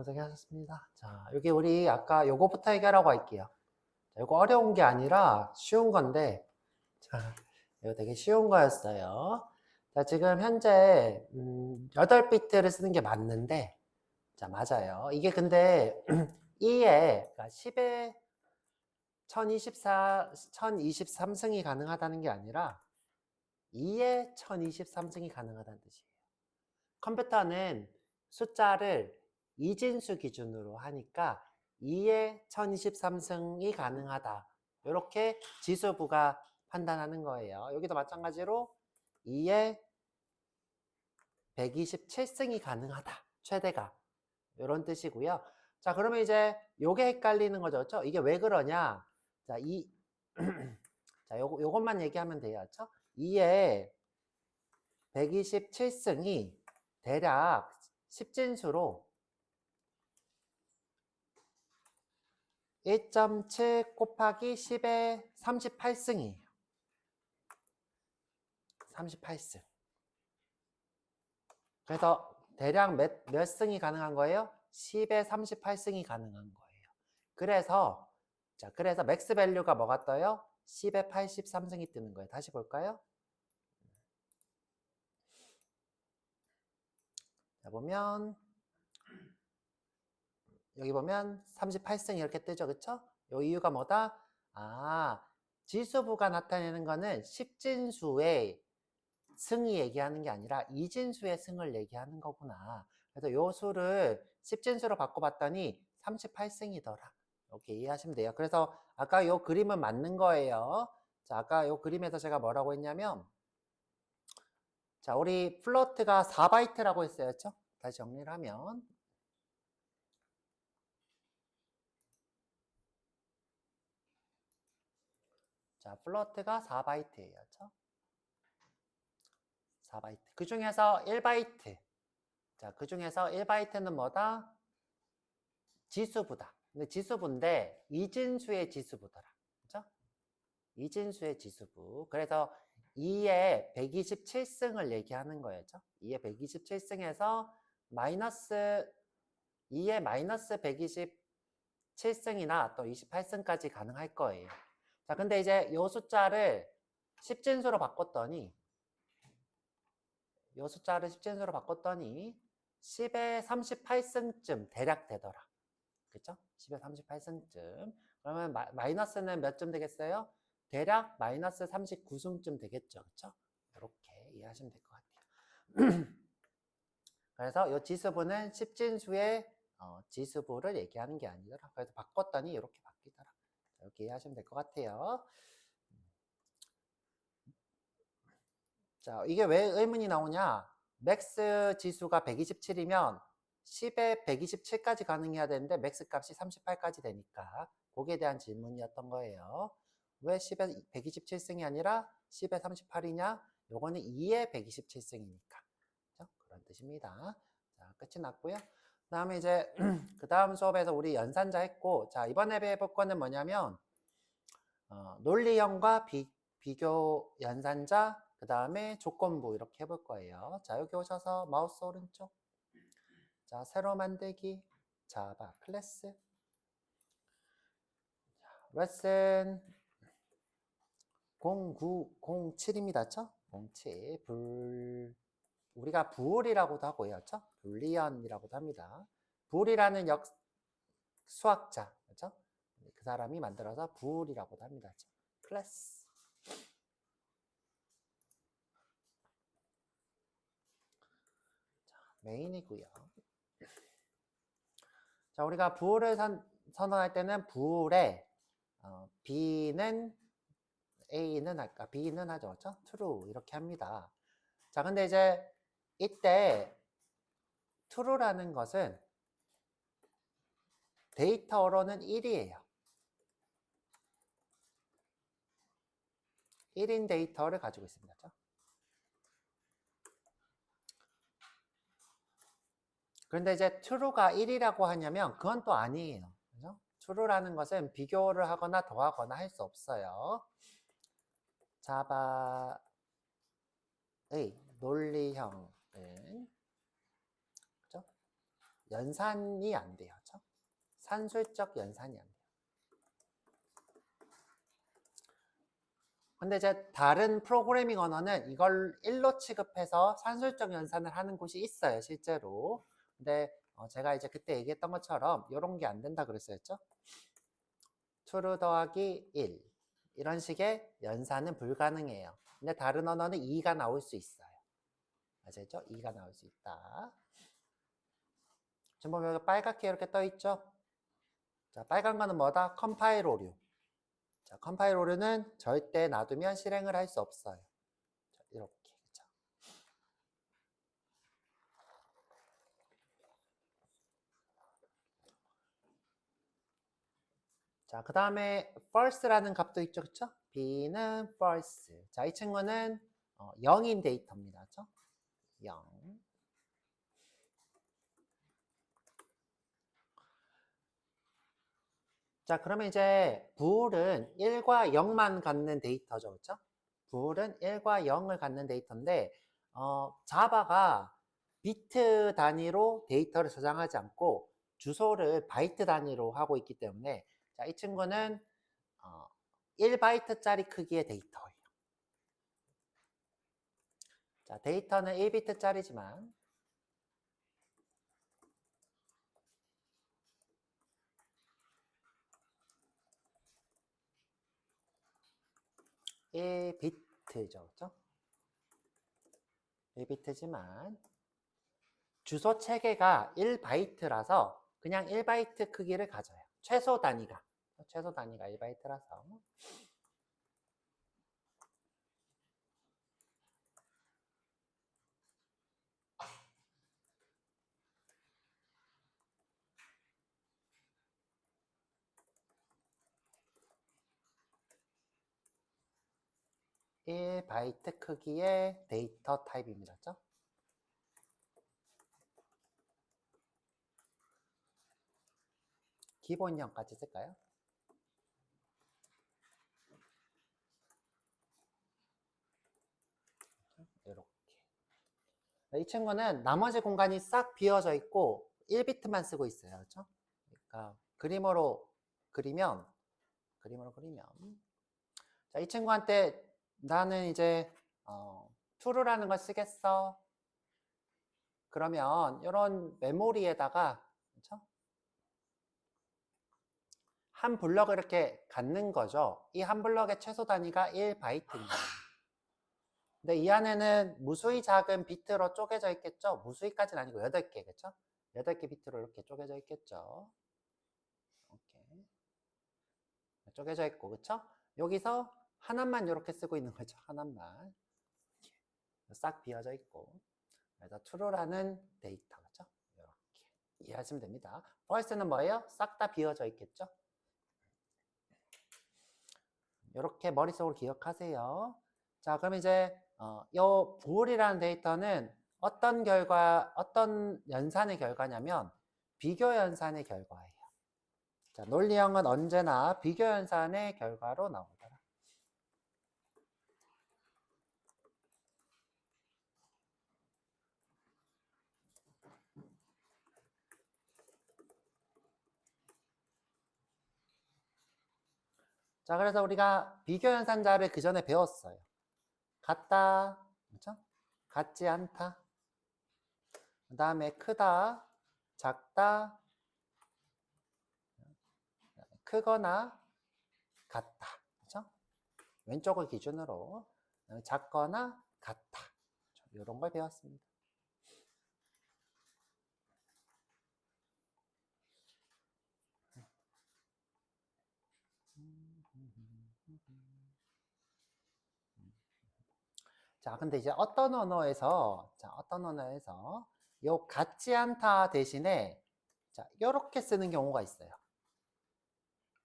고생하셨습니다. 자, 여기 우리 아까 요거부터 해결하고 할게요. 자, 요거 어려운 게 아니라 쉬운 건데, 자, 이거 되게 쉬운 거였어요. 자, 지금 현재 8비트를 쓰는 게 맞는데, 자, 맞아요. 이게 근데 2에, 그러니까 10에 1023승이 가능하다는 게 아니라 2에 1023승이 가능하다는 뜻이에요. 컴퓨터는 숫자를 이진수 기준으로 하니까 2에 1023승이 가능하다. 이렇게 지수부가 판단하는 거예요. 여기도 마찬가지로 2에 127승이 가능하다. 최대가. 이런 뜻이고요. 자, 그러면 이제 요게 헷갈리는 거죠. 그렇죠? 이게 왜 그러냐? 자, 자, 요것만 얘기하면 돼요. 그렇죠? 2에 127승이 대략 10진수로 1.7 곱하기 10의 38승이에요. 38승. 그래서 대략 몇 승이 가능한 거예요? 10의 38승이 가능한 거예요. 그래서 맥스 밸류가 뭐가 떠요? 10의 83승이 뜨는 거예요. 다시 볼까요? 자, 보면 여기 보면 38승 이렇게 뜨죠. 그쵸? 요 이유가 뭐다? 아, 지수부가 나타내는 거는 10진수의 승이 얘기하는 게 아니라 이진수의 승을 얘기하는 거구나. 그래서 요 수를 10진수로 바꿔봤더니 38승이더라. 이렇게 이해하시면 돼요. 그래서 아까 요 그림은 맞는 거예요. 자, 아까 요 그림에서 제가 뭐라고 했냐면, 자, 우리 플로트가 4바이트라고 했어요. 그쵸? 다시 정리를 하면. 자, 플로트가 4바이트예요. 그쵸? 4바이트. 그 중에서 1바이트. 자, 그 중에서 1바이트는 뭐다? 지수부다. 근데 지수부인데 이진수의 지수부더라. 그죠? 이진수의 지수부. 그래서 2에 127승을 얘기하는 거였죠. 2에 127승에서 마이너스 2에 마이너스 127승이나 또 28승까지 가능할 거예요. 자, 근데 이제 요 숫자를 10진수로 바꿨더니 요 숫자를 10진수로 바꿨더니 10에 38승쯤 대략 되더라. 그쵸? 10에 38승쯤. 그러면 마이너스는 몇 점 되겠어요? 대략 마이너스 39승쯤 되겠죠. 그쵸? 이렇게 이해하시면 될 것 같아요. 그래서 이 지수부는 10진수의 지수부를 얘기하는 게 아니더라. 그래서 바꿨더니 이렇게 바뀌더라. 이렇게 이해하시면 될 것 같아요. 자, 이게 왜 의문이 나오냐? 맥스 지수가 127이면 10에 127까지 가능해야 되는데 맥스 값이 38까지 되니까 거기에 대한 질문이었던 거예요. 왜 10에 127승이 아니라 10에 38이냐? 요거는 2에 127승이니까. 그런 뜻입니다. 자, 끝이 났고요. 그 다음에 이제 그 다음 수업에서 우리 연산자 했고, 자, 이번에 배워볼 거는 뭐냐면 논리형과 비교 연산자, 그 다음에 조건부 이렇게 해볼 거예요. 자, 여기 오셔서 마우스 오른쪽. 자, 새로 만들기. 자바 클래스. 레슨 0907입니다. 죠 07. 우리가 불이라고도 하고요. 그렇죠? 불리언이라고도 합니다. 불이라는 수학자. 그렇죠? 그 사람이 만들어서 불이라고도 합니다. 그렇죠? 클래스. 메인이고요. 자, 우리가 부호를 선언할 때는 부호에 B는 A는 할까? B는 하죠. 그렇죠? true 이렇게 합니다. 자, 근데 이제 이때 true라는 것은 데이터로는 1이에요. 1인 데이터를 가지고 있습니다. 그렇죠? 그런데 이제 true가 1이라고 하냐면 그건 또 아니에요. 그죠? true라는 것은 비교를 하거나 더하거나 할 수 없어요. 자바의 논리형은 그죠? 연산이 안 돼요. 그렇죠? 산술적 연산이 안 돼요. 근데 이제 다른 프로그래밍 언어는 이걸 1로 취급해서 산술적 연산을 하는 곳이 있어요, 실제로. 근데 제가 이제 그때 얘기했던 것처럼 이런 게 안 된다 그랬었죠? true 더하기 1 이런 식의 연산은 불가능해요. 근데 다른 언어는 2가 나올 수 있어요. 아시죠? 2가 나올 수 있다. 지금 보면 여기 빨갛게 이렇게 떠 있죠? 자, 빨간 거는 뭐다? 컴파일 오류. 자, 컴파일 오류는 절대 놔두면 실행을 할 수 없어요. 자, 이렇게. 그쵸? 자, 그 다음에 false라는 값도 있죠, 그쵸? b는 false. 자, 이 친구는 0인 데이터입니다, 그쵸? 0. 자, 그러면 이제 bool은 1과 0만 갖는 데이터죠, 그쵸? bool은 1과 0을 갖는 데이터인데 자바가 비트 단위로 데이터를 저장하지 않고 주소를 바이트 단위로 하고 있기 때문에 자, 이 친구는 1바이트짜리 크기의 데이터예요. 자, 데이터는 1비트짜리지만 1비트죠, 그렇죠? 1비트지만 주소 체계가 1바이트라서 그냥 1바이트 크기를 가져요. 최소 단위가 1바이트라서. 일 바이트 크기의 데이터 타입입니다. 그렇죠? 기본형까지 쓸까요? 이렇게. 이 친구는 나머지 공간이 싹 비어져 있고 1비트만 쓰고 있어요. 그렇죠? 그러니까 그림으로 그리면 자, 이 친구한테 나는 이제 true라는 걸 쓰겠어. 그러면 이런 메모리에다가 그렇죠? 한 블럭을 이렇게 갖는 거죠. 이 한 블럭의 최소 단위가 1바이트입니다. 근데 이 안에는 무수히 작은 비트로 쪼개져 있겠죠? 무수히까지는 아니고 8개, 그렇죠? 8개 비트로 이렇게 쪼개져 있겠죠? 이렇게 쪼개져 있고, 그렇죠? 여기서 하나만 이렇게 쓰고 있는 거죠. 하나만 싹 비어져 있고, 그래서 true라는 데이터, 그렇죠? 이렇게 이해하시면 됩니다. false는 뭐예요? 싹 다 비어져 있겠죠? 이렇게 머릿속으로 기억하세요. 자, 그럼 이제 요 bool이라는 데이터는 어떤 연산의 결과냐면 비교 연산의 결과예요. 자, 논리형은 언제나 비교 연산의 결과로 나오더라. 자, 그래서 우리가 비교 연산자를 그 전에 배웠어요. 같다, 그렇죠? 같지 않다. 그 다음에 크다, 작다, 크거나 같다. 그렇죠? 왼쪽을 기준으로 작거나 같다. 이런 걸 배웠습니다. 자, 근데 이제 어떤 언어에서 요 같지 않다 대신에 자, 이렇게 쓰는 경우가 있어요.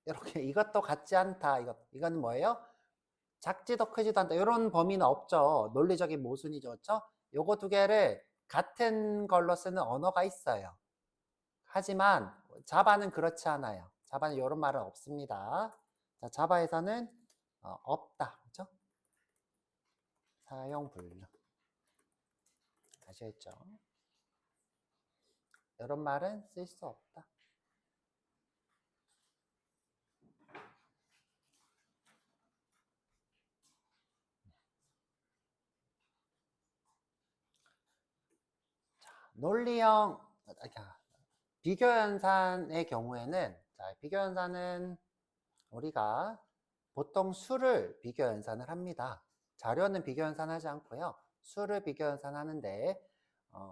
이렇게 이것도 같지 않다. 이거는 뭐예요? 작지도 크지도 않다. 이런 범위는 없죠. 논리적인 모순이죠. 그렇죠? 요거 두 개를 같은 걸로 쓰는 언어가 있어요. 하지만 자바는 그렇지 않아요. 자바는 이런 말은 없습니다. 자, 자바에서는 없다. 그렇죠? 사용 불능. 아시겠죠? 이런 말은 쓸 수 없다. 논리형 비교연산의 경우에는 비교연산은 우리가 보통 수를 비교연산을 합니다. 자료는 비교연산하지 않고요. 수를 비교연산하는데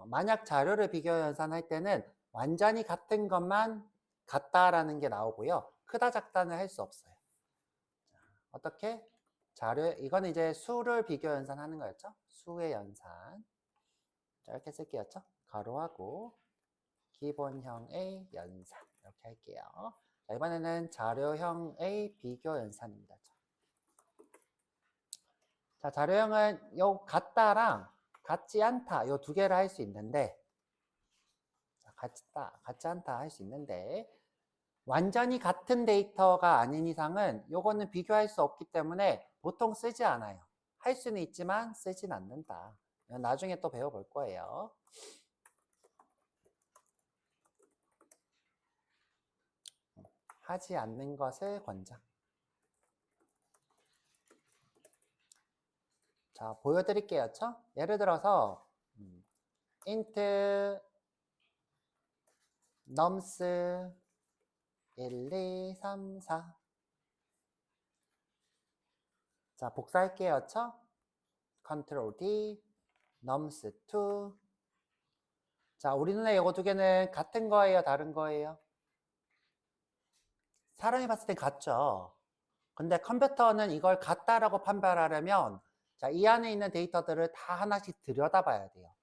만약 자료를 비교연산할 때는 완전히 같은 것만 같다라는 게 나오고요. 크다 작다는 할 수 없어요. 어떻게? 자료 이거는 이제 수를 비교연산하는 거였죠. 수의 연산. 자, 이렇게 쓸게요. 가로하고 기본형의 연산 이렇게 할게요. 자, 이번에는 자료형의 비교 연산입니다. 자, 자료형은 요 같다랑 같지 않다 요 두 개를 할 수 있는데 같지 않다 할 수 있는데 완전히 같은 데이터가 아닌 이상은 요거는 비교할 수 없기 때문에 보통 쓰지 않아요. 할 수는 있지만 쓰진 않는다. 나중에 또 배워볼 거예요. 하지 않는 것을 권장. 자, 보여드릴게요. 예를 들어서 int nums 1, 2, 3, 4. 자, 복사할게요. Ctrl D nums 2. 자, 우리 눈에 이거 두 개는 같은 거예요, 다른 거예요? 사람이 봤을 땐 같죠. 근데 컴퓨터는 이걸 같다라고 판별하려면 자, 이 안에 있는 데이터들을 다 하나씩 들여다봐야 돼요.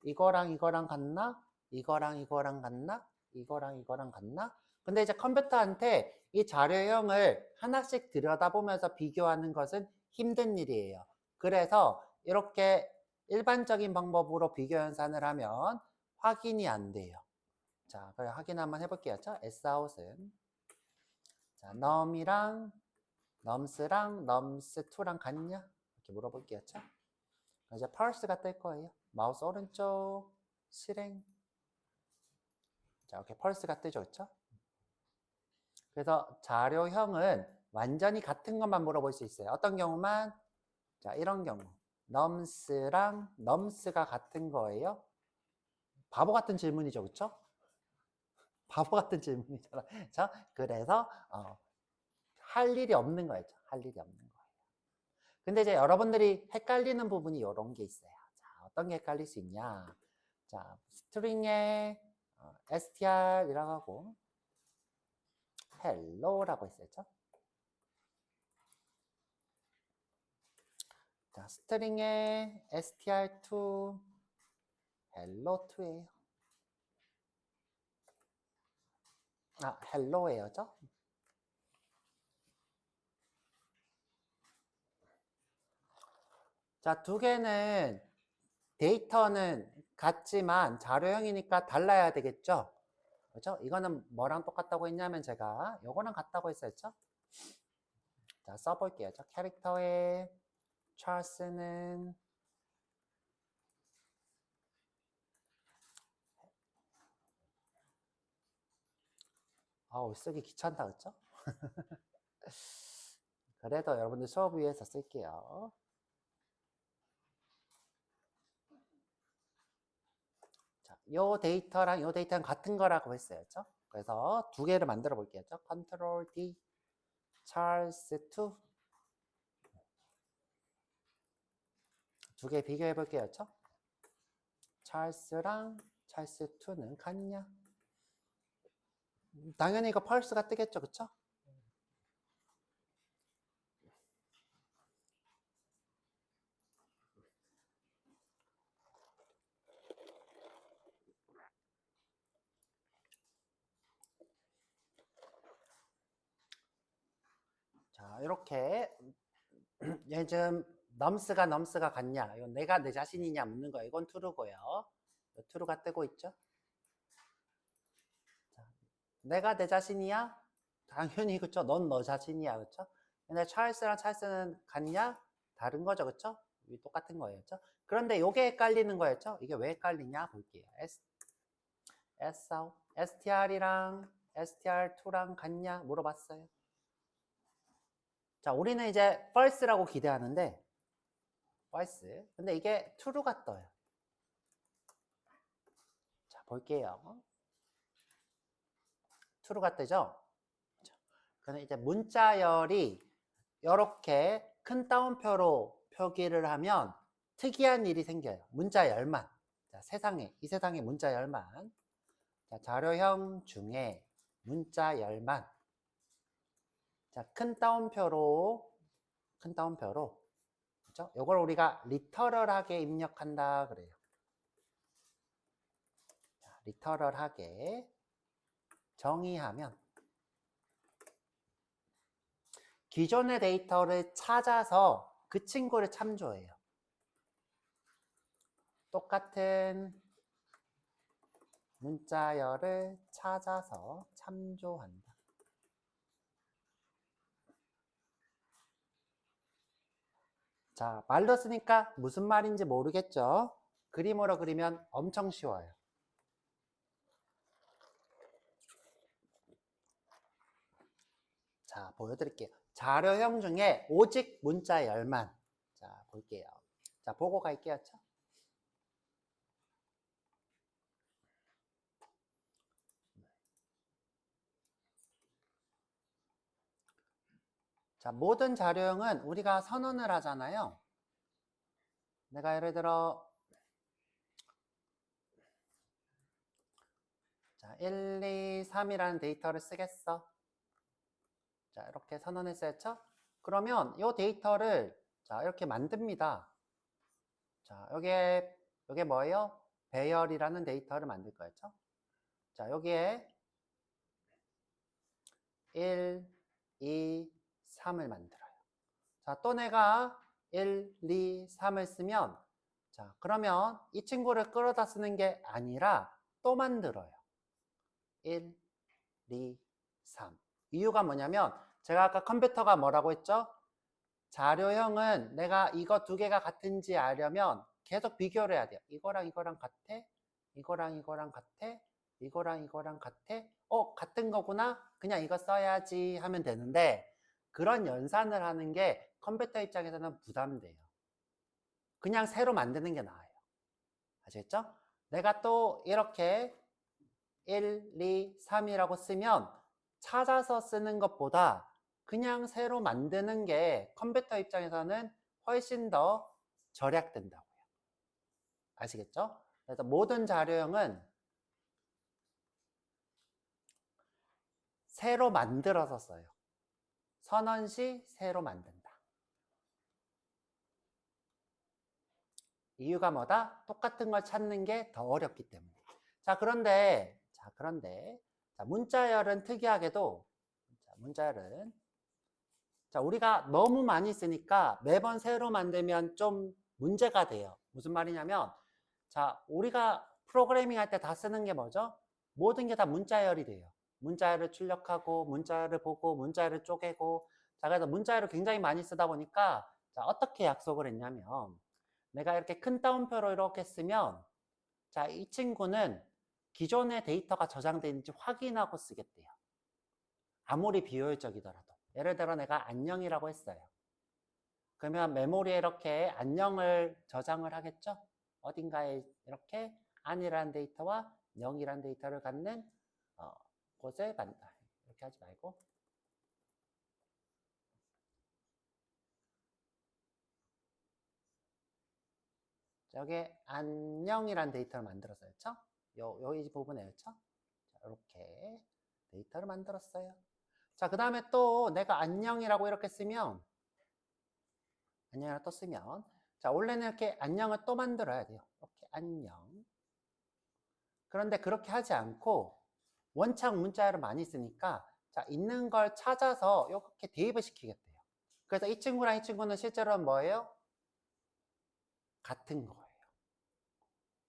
이거랑 이거랑 같나? 이거랑 이거랑 같나? 이거랑 이거랑 같나? 근데 이제 컴퓨터한테 이 자료형을 하나씩 들여다보면서 비교하는 것은 힘든 일이에요. 그래서 이렇게 일반적인 방법으로 비교 연산을 하면 확인이 안 돼요. 자, 그래 확인 한번 해볼게요. Sout은 자, num이랑 nums랑 nums2랑 같냐? 이렇게 물어볼게요. 이제 parse가 뜰 거예요. 마우스 오른쪽 실행. 자, 이렇게 펄스가 뜨죠, 그렇죠? 그래서 자료형은 완전히 같은 것만 물어볼 수 있어요. 어떤 경우만? 자, 이런 경우. nums랑 nums가 같은 거예요. 바보 같은 질문이죠, 그렇죠? 바보 같은 질문이잖아. 자, 그래서 할 일이 없는 거예요. 할 일이 없는 거예요. 근데 이제 여러분들이 헷갈리는 부분이 이런 게 있어요. 자, 어떤 게 헷갈릴 수 있냐? 자, 스트링에 str이라고 하고 hello라고 했었죠. 자, 스트링에 str2 hello2예요. 아, hello예요. 자, 두 개는 데이터는 같지만 자료형이니까 달라야 되겠죠? 그렇죠? 이거는 뭐랑 똑같다고 했냐면 제가 요거랑 같다고 했었죠? 자, 써볼게요. 캐릭터의 찰스는 쓰기 귀찮다, 그렇죠? 그래도 여러분들 수업 위해서 쓸게요. 자, 요 데이터랑 요 데이터는 같은 거라고 했어요. 그렇죠? 그래서 두 개를 만들어 볼게요. Ctrl D Charles2 두 개 비교해 볼게요. 찰스랑 찰스2는 같냐? 당연히 이거 펄스가 뜨겠죠. 그쵸? 자, 이렇게 요즘 넘스가 같냐? 이건 내가 내 자신이냐 묻는 거예요. 이건 true고요. true가 뜨고 있죠? 자, 내가 내 자신이야? 당연히 그쵸? 넌 너 자신이야. 그쵸? 근데 찰스랑 찰스는 같냐? 다른 거죠. 그쵸? 똑같은 거예요. 그쵸? 그런데 이게 헷갈리는 거였죠? 이게 왜 헷갈리냐? 볼게요. SOUT. STR이랑 STR2랑 같냐 물어봤어요. 자, 우리는 이제 false라고 기대하는데 false. 근데 이게 true가 떠요. 자, 볼게요. true가 뜨죠? 그럼 이제 문자열이 이렇게 큰 따옴표로 표기를 하면 특이한 일이 생겨요. 문자열만. 자, 이 세상에 문자열만. 자, 자료형 중에 문자열만. 자, 큰 따옴표로. 그죠? 이걸 우리가 리터럴하게 입력한다 그래요. 자, 리터럴하게 정의하면 기존의 데이터를 찾아서 그 친구를 참조해요. 똑같은 문자열을 찾아서 참조한다. 자, 말로 쓰니까 무슨 말인지 모르겠죠? 그림으로 그리면 엄청 쉬워요. 자, 보여드릴게요. 자료형 중에 오직 문자열만. 자, 볼게요. 자, 보고 갈게요. 자, 모든 자료형은 우리가 선언을 하잖아요. 내가 예를 들어 자, 1, 2, 3이라는 데이터를 쓰겠어. 자, 이렇게 선언했었죠? 그러면 이 데이터를 자, 이렇게 만듭니다. 자, 여기에 뭐예요? 배열이라는 데이터를 만들 거였죠? 자, 여기에 1, 2, 3을 만들어요. 자, 또 내가 1, 2, 3을 쓰면 자, 그러면 이 친구를 끌어다 쓰는 게 아니라 또 만들어요. 1, 2, 3. 이유가 뭐냐면 제가 아까 컴퓨터가 뭐라고 했죠? 자료형은 내가 이거 두 개가 같은지 알려면 계속 비교를 해야 돼요. 이거랑 이거랑 같아? 이거랑 이거랑 같아? 이거랑 이거랑 같아? 같은 거구나? 그냥 이거 써야지 하면 되는데 그런 연산을 하는 게 컴퓨터 입장에서는 부담돼요. 그냥 새로 만드는 게 나아요. 아시겠죠? 내가 또 이렇게 1, 2, 3이라고 쓰면 찾아서 쓰는 것보다 그냥 새로 만드는 게 컴퓨터 입장에서는 훨씬 더 절약된다고요. 아시겠죠? 그래서 모든 자료형은 새로 만들어서 써요. 선언 시 새로 만든다. 이유가 뭐다? 똑같은 걸 찾는 게 더 어렵기 때문에. 자, 그런데 문자열은 특이하게도 문자열은 자, 우리가 너무 많이 쓰니까 매번 새로 만들면 좀 문제가 돼요. 무슨 말이냐면 자, 우리가 프로그래밍 할 때 다 쓰는 게 뭐죠? 모든 게 다 문자열이 돼요. 문자열을 출력하고 문자열을 보고 문자열을 쪼개고 자, 그래서 문자열을 굉장히 많이 쓰다 보니까 자, 어떻게 약속을 했냐면 내가 이렇게 큰 따옴표로 이렇게 쓰면 자, 이 친구는 기존의 데이터가 저장되어 있는지 확인하고 쓰겠대요. 아무리 비효율적이더라도. 예를 들어 내가 안녕이라고 했어요. 그러면 메모리에 이렇게 안녕을 저장을 하겠죠? 어딘가에 이렇게 안이라는 데이터와 영이라는 데이터를 갖는 곳을 만다. 이렇게 하지 말고 여기에 안녕이라는 데이터를 만들었어요. 그렇죠? 이 부분에였죠? 이렇게 데이터를 만들었어요. 자, 그 다음에 또 내가 안녕이라고 이렇게 쓰면 안녕이라고 또 쓰면 자, 원래는 이렇게 안녕을 또 만들어야 돼요. 이렇게 안녕. 그런데 그렇게 하지 않고 원창 문자열을 많이 쓰니까 자, 있는 걸 찾아서 이렇게 대입을 시키겠대요. 그래서 이 친구랑 이 친구는 실제로는 뭐예요? 같은 거예요.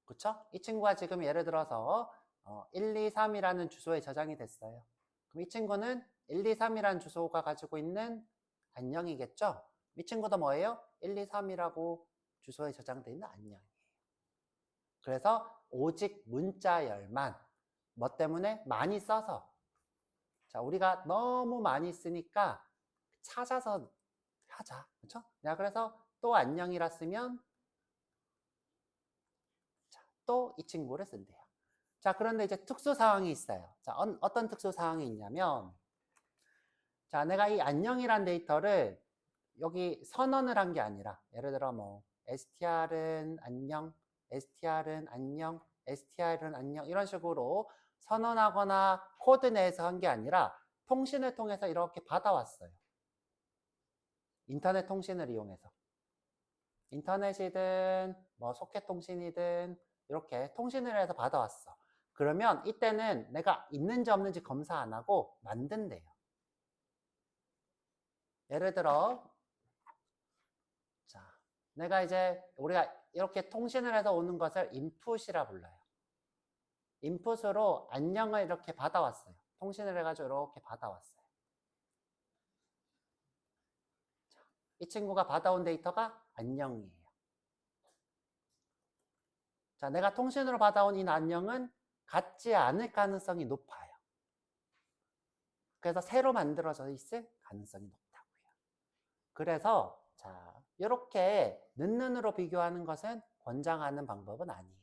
그쵸? 이 친구가 지금 예를 들어서 1, 2, 3이라는 주소에 저장이 됐어요. 그럼 이 친구는 1, 2, 3이라는 주소가 가지고 있는 안녕이겠죠? 이 친구도 뭐예요? 1, 2, 3이라고 주소에 저장되어 있는 안녕이에요. 그래서 오직 문자열만 뭐 때문에? 많이 써서. 자, 우리가 너무 많이 쓰니까 찾아서 하자. 그렇죠? 자, 그래서 또 안녕이라 쓰면 또 이 친구를 쓴대요. 자, 그런데 이제 특수 상황이 있어요. 자, 어떤 특수 상황이 있냐면, 자, 내가 이 안녕이란 데이터를 여기 선언을 한 게 아니라, 예를 들어 뭐 str은 안녕, str은 안녕, str은 안녕 이런 식으로 선언하거나 코드 내에서 한 게 아니라 통신을 통해서 이렇게 받아왔어요. 인터넷 통신을 이용해서. 인터넷이든 뭐 소켓 통신이든 이렇게 통신을 해서 받아왔어. 그러면 이때는 내가 있는지 없는지 검사 안 하고 만든대요. 예를 들어, 자, 내가 이제 우리가 이렇게 통신을 해서 오는 것을 인풋이라 불러요. 인풋으로 안녕을 이렇게 받아왔어요. 통신을 해가지고 이렇게 받아왔어요. 자, 이 친구가 받아온 데이터가 안녕이에요. 자, 내가 통신으로 받아온 이 안녕은 같지 않을 가능성이 높아요. 그래서 새로 만들어져 있을 가능성이 높다고요. 그래서 자, 이렇게 는으로 비교하는 것은 권장하는 방법은 아니에요.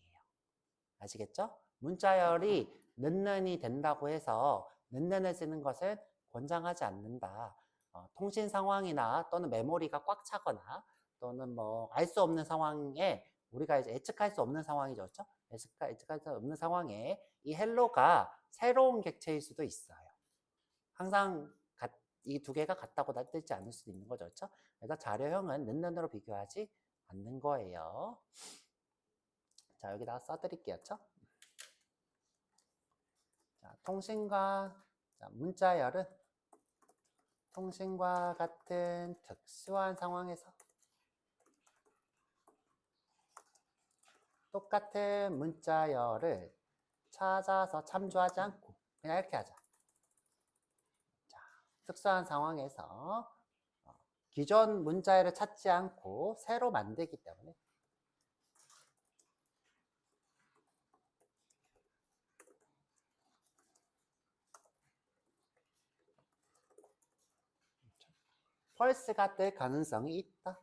아시겠죠? 문자열이 는이 된다고 해서 는을 쓰는 것은 권장하지 않는다. 통신 상황이나 또는 메모리가 꽉 차거나 또는 뭐 알 수 없는 상황에 우리가 이제 예측할 수 없는 상황이죠. 그렇죠? 예측할 수 없는 상황에 이 헬로가 새로운 객체일 수도 있어요. 항상 이 두 개가 같다고 뜨지 않을 수도 있는 거죠. 그렇죠? 그래서 자료형은 는으로 비교하지 않는 거예요. 자, 여기다가 써드릴게요. 그렇죠? 자, 통신과 자, 문자열은 통신과 같은 특수한 상황에서 똑같은 문자열을 찾아서 참조하지 않고 그냥 이렇게 하자. 자, 특수한 상황에서 기존 문자열을 찾지 않고 새로 만들기 때문에 펄스가 뜰 가능성이 있다.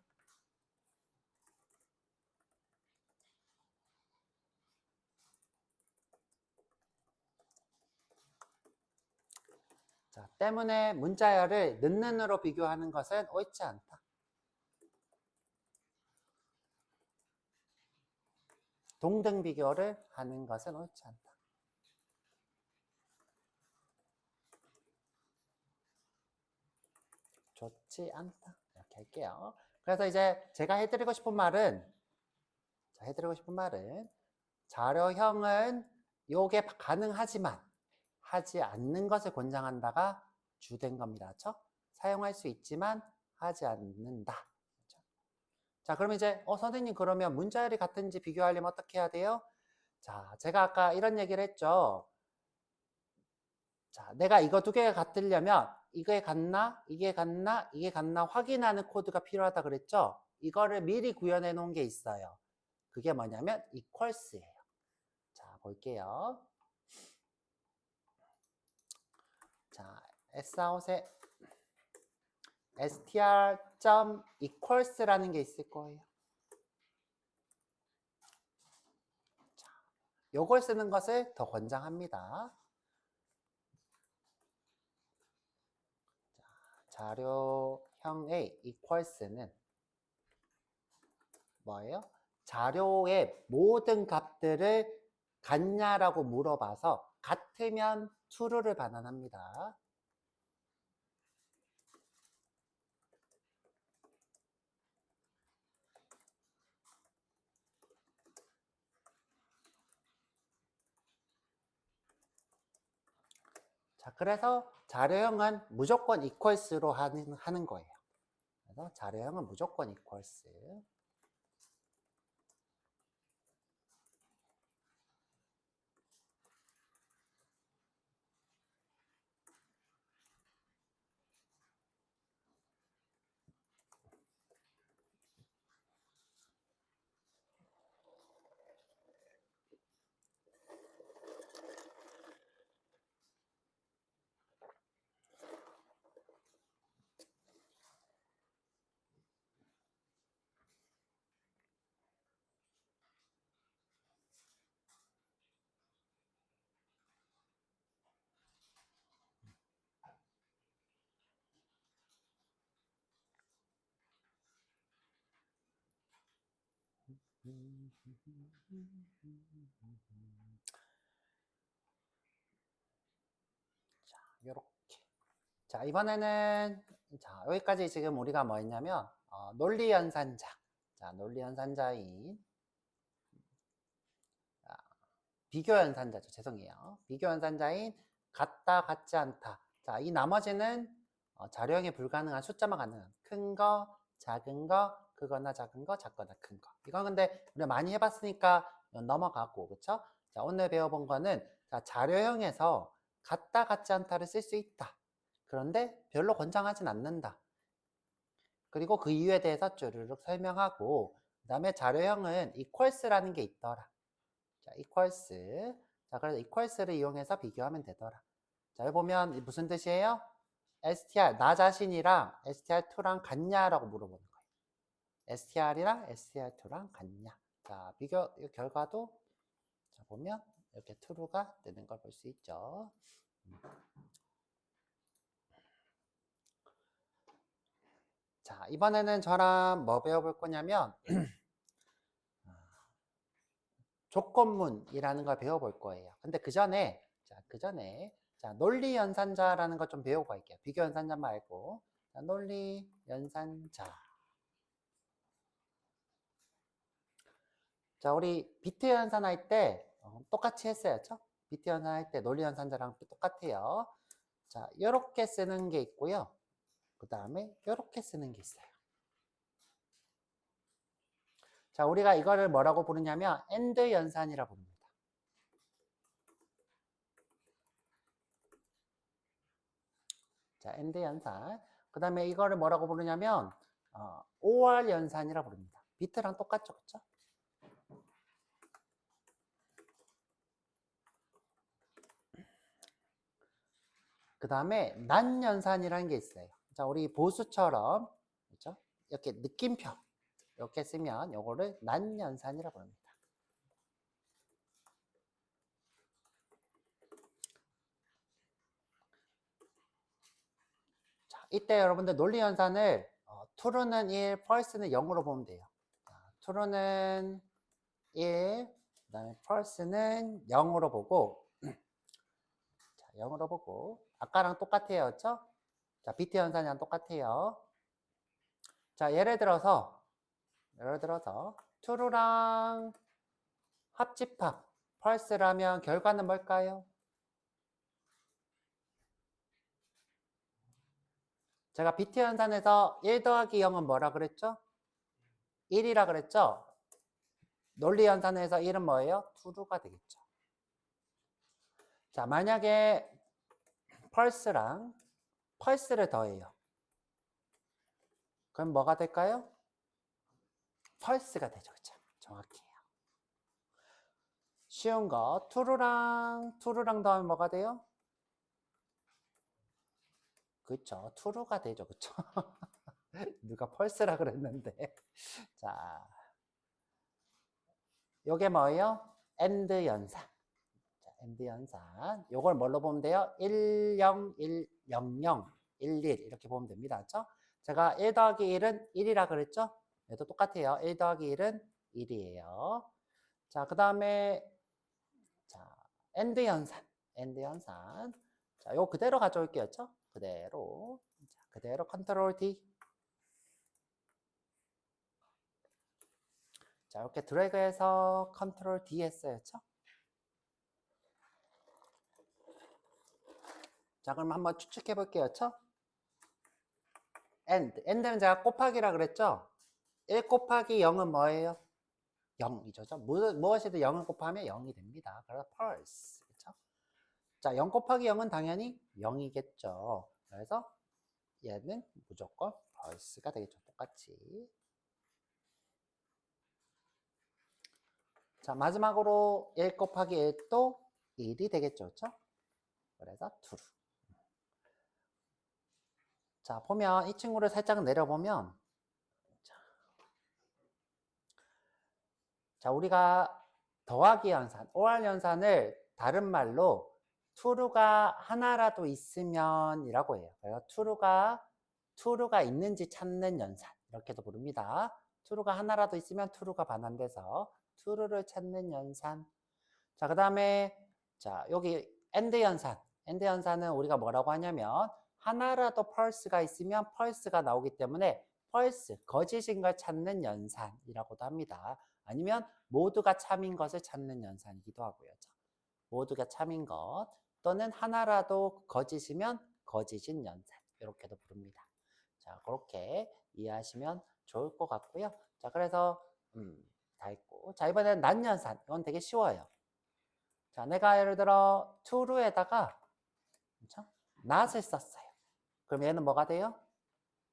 자, 때문에 문자열을 는으로 비교하는 것은 옳지 않다. 동등 비교를 하는 것은 옳지 않다. 좋지 않다. 이렇게 할게요. 그래서 이제 제가 해드리고 싶은 말은 자료형은 요게 가능하지만 하지 않는 것을 권장한다가 주된 겁니다. 그렇죠? 사용할 수 있지만 하지 않는다. 그렇죠? 자, 그럼 이제 선생님 그러면 문자열이 같은지 비교하려면 어떻게 해야 돼요? 자, 제가 아까 이런 얘기를 했죠. 자, 내가 이거 두 개가 같으려면 이게 같나? 이게 같나? 이게 같나? 확인하는 코드가 필요하다 그랬죠? 이거를 미리 구현해 놓은 게 있어요. 그게 뭐냐면 equals예요. 자, 볼게요. 자, sout에 str.equals라는 게 있을 거예요. 자, 요걸 쓰는 것을 더 권장합니다. 자, 자료형의 equals는 뭐예요? 자료의 모든 값들을 같냐라고 물어봐서 같으면 true를 반환합니다. 자, 그래서 자료형은 무조건 equals로 하는 거예요. 그래서 자료형은 무조건 equals. 자, 요렇게. 자, 이번에는 자, 여기까지 지금 우리가 뭐 했냐면 논리연산자. 자, 논리연산자인 비교연산자죠. 죄송해요. 비교연산자인 같다, 같지 않다. 자, 이 나머지는 자료형이 불가능한 숫자만 가능한 큰 거, 작은 거, 크거나 작은 거, 작거나 큰 거. 이건 근데 우리가 많이 해봤으니까 넘어가고, 그쵸? 자, 오늘 배워본 거는 자, 자료형에서 같다, 같지 않다를 쓸 수 있다. 그런데 별로 권장하진 않는다. 그리고 그 이유에 대해서 쭈르륵 설명하고, 그 다음에 자료형은 equals라는 게 있더라. 자, equals. 자, 그래서 equals를 이용해서 비교하면 되더라. 자, 여기 보면 무슨 뜻이에요? str, 나 자신이랑 str2랑 같냐라고 물어보는 거예요. str이랑 str2랑 같냐. 자, 비교 결과도 자, 보면 이렇게 true가 되는 걸 볼 수 있죠. 자, 이번에는 저랑 뭐 배워볼 거냐면 조건문이라는 걸 배워볼 거예요. 근데 그 전에 자, 논리연산자라는 걸 좀 배우고 갈게요. 비교연산자 말고 자, 논리연산자. 자, 우리 비트 연산할 때 똑같이 했어야죠. 비트 연산할 때 논리연산자랑 똑같아요. 자, 이렇게 쓰는 게 있고요. 그 다음에 이렇게 쓰는 게 있어요. 자, 우리가 이거를 뭐라고 부르냐면 AND 연산이라고 부릅니다. 자, AND 연산. 그 다음에 이거를 뭐라고 부르냐면 OR 연산이라고 부릅니다. 비트랑 똑같죠, 그렇죠? 그 다음에 난연산이라는 게 있어요. 자, 우리 보수처럼 그렇죠? 이렇게 느낌표 이렇게 쓰면 요거를 난연산이라고 합니다. 자, 이때 여러분들 논리연산을 true는 1, false는 0으로 보면 돼요. 자, true는 1, 그 다음에 false는 0으로 보고 자, 0으로 보고 아까랑 똑같아요. 그렇죠? 자, 비트 연산이랑 똑같아요. 자, 예를 들어서 true랑 합집합 false라면 결과는 뭘까요? 제가 비트 연산에서 1 더하기 0은 뭐라 그랬죠? 1이라 그랬죠? 논리 연산에서 1은 뭐예요? true가 되겠죠. 자, 만약에 펄스를 더해요. 그럼 뭐가 될까요? 펄스가 되죠. 그쵸? 정확해요. 쉬운 거 true랑 더하면 뭐가 돼요? 그쵸? true가 되죠. 그쵸? 누가 펄스라 그랬는데. 자, 요게 뭐예요? AND 연산. 자, AND 연산. 요걸 뭘로 보면 돼요? 1, 0, 1, 0, 0, 1, 1 이렇게 보면 됩니다. 그렇죠? 제가 1 더하기 1은 1이라 그랬죠? 얘도 똑같아요. 1 더하기 1은 1이에요. 자, 그 다음에 자, AND 연산. AND 연산. 자, 요 그대로 가져올게요. 그렇죠? 그대로. 자, 그대로 컨트롤 D. 자, 이렇게 드래그해서 컨트롤 D 했어요. 그렇죠? 자, 그럼 한번 추측해 볼게요. 그렇죠? AND는 제가 곱하기라 그랬죠? 1 곱하기 0은 뭐예요? 0이죠. 무엇이든 0을 곱하면 0이 됩니다. 그래서 false. 그렇죠? 자, 0 곱하기 0은 당연히 0이겠죠. 그래서 얘는 무조건 false가 되겠죠. 똑같이. 자, 마지막으로 1 곱하기 1도 1이 되겠죠. 그렇죠? 그래서 true. 자, 보면 이 친구를 살짝 내려보면 자, 우리가 더하기 연산, OR 연산을 다른 말로 true가 하나라도 있으면 이라고 해요. 그래서 true가 있는지 찾는 연산 이렇게도 부릅니다. true가 하나라도 있으면 true가 반환돼서 true를 찾는 연산. 자, 그 다음에 자, 여기 and 연산. and 연산은 우리가 뭐라고 하냐면 하나라도 false가 있으면 false가 나오기 때문에 false, 거짓인 걸 찾는 연산이라고도 합니다. 아니면 모두가 참인 것을 찾는 연산이기도 하고요. 자, 모두가 참인 것 또는 하나라도 거짓이면 거짓인 연산 이렇게도 부릅니다. 자, 그렇게 이해하시면 좋을 것 같고요. 자, 그래서 다 했고, 자, 이번에는 난연산. 이건 되게 쉬워요. 자, 내가 예를 들어 true에다가 그렇죠? not을 썼어요. 그럼 얘는 뭐가 돼요?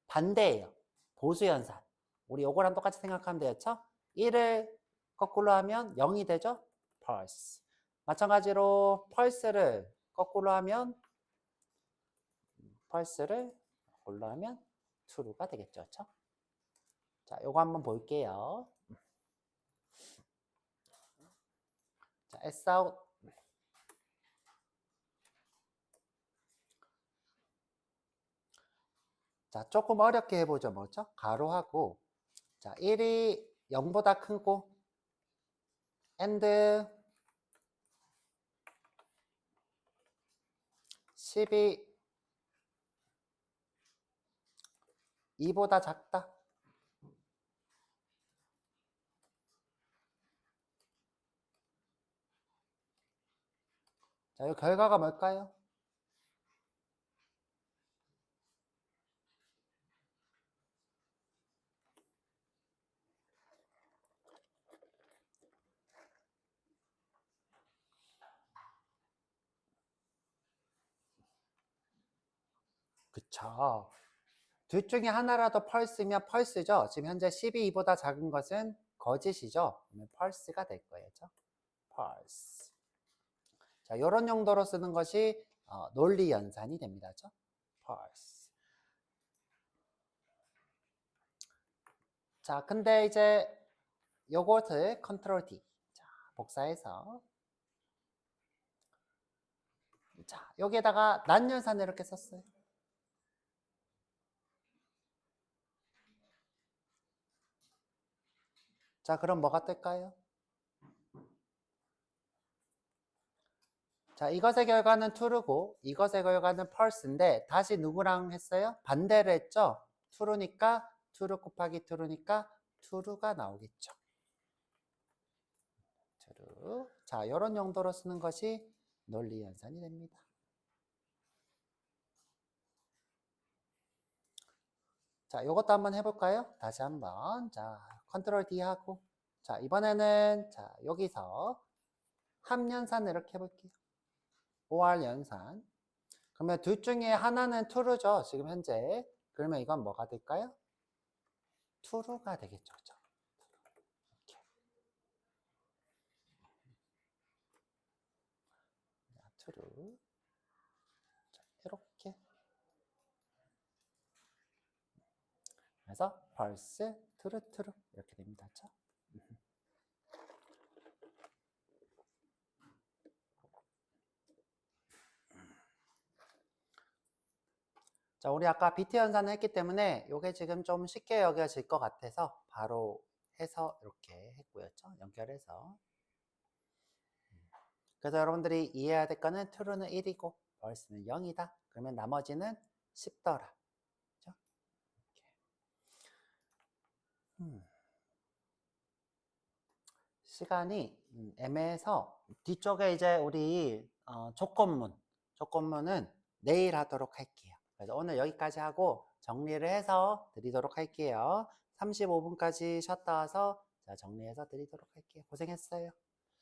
반대예요. 보수연산. 우리 요거랑 똑같이 생각하면 되겠죠? 1을 거꾸로 하면 0이 되죠? false. 마찬가지로 false를 거꾸로 하면 true가 되겠죠. 그렇죠? 자, 요거 한번 볼게요. 자, S out. 자, 조금 어렵게 해보죠. 뭐죠? 가로하고. 자, 1이 0보다 크고 and 10이 2보다 작다. 자, 이 결과가 뭘까요? 그쵸. 둘 중에 하나라도 false면 false죠. 지금 현재 10이 2보다 작은 것은 거짓이죠. 그러면 false가 될 거예요. 그렇죠? false. 자, 이런 용도로 쓰는 것이 논리 연산이 됩니다. 그렇죠? false. 자, 근데 이제 요것을 컨트롤 D. 자, 복사해서 자, 여기에다가 난연산을 이렇게 썼어요. 자, 그럼 뭐가 뜰까요? 자, 이것의 결과는 true고 이것의 결과는 false인데 다시 누구랑 했어요? 반대를 했죠? true니까 true 곱하기 true니까 true가 나오겠죠. true. 자, 이런 용도로 쓰는 것이 논리 연산이 됩니다. 자, 이것도 한번 해볼까요? 다시 한번. 자, 컨트롤 D 하고. 자, 이번에는 자, 여기서 합연산을 이렇게 해볼게요. OR 연산. 그러면 둘 중에 하나는 true죠. 지금 현재. 그러면 이건 뭐가 될까요? true가 되겠죠. 그렇죠? true. 자, 이렇게. 그래서 false, true, true 이렇게 됩니다. 그렇죠? 자, 우리 아까 비트 연산을 했기 때문에 이게 지금 좀 쉽게 여겨질 것 같아서 바로 해서 이렇게 했고요. 연결해서. 그래서 여러분들이 이해해야 될 거는 true는 1이고 false는 0이다. 그러면 나머지는 쉽더라. 그렇죠? 시간이 애매해서 뒤쪽에 이제 우리 조건문은 내일 하도록 할게요. 그래서 오늘 여기까지 하고 정리를 해서 드리도록 할게요. 35분까지 쉬었다 와서 자, 정리해서 드리도록 할게요. 고생했어요.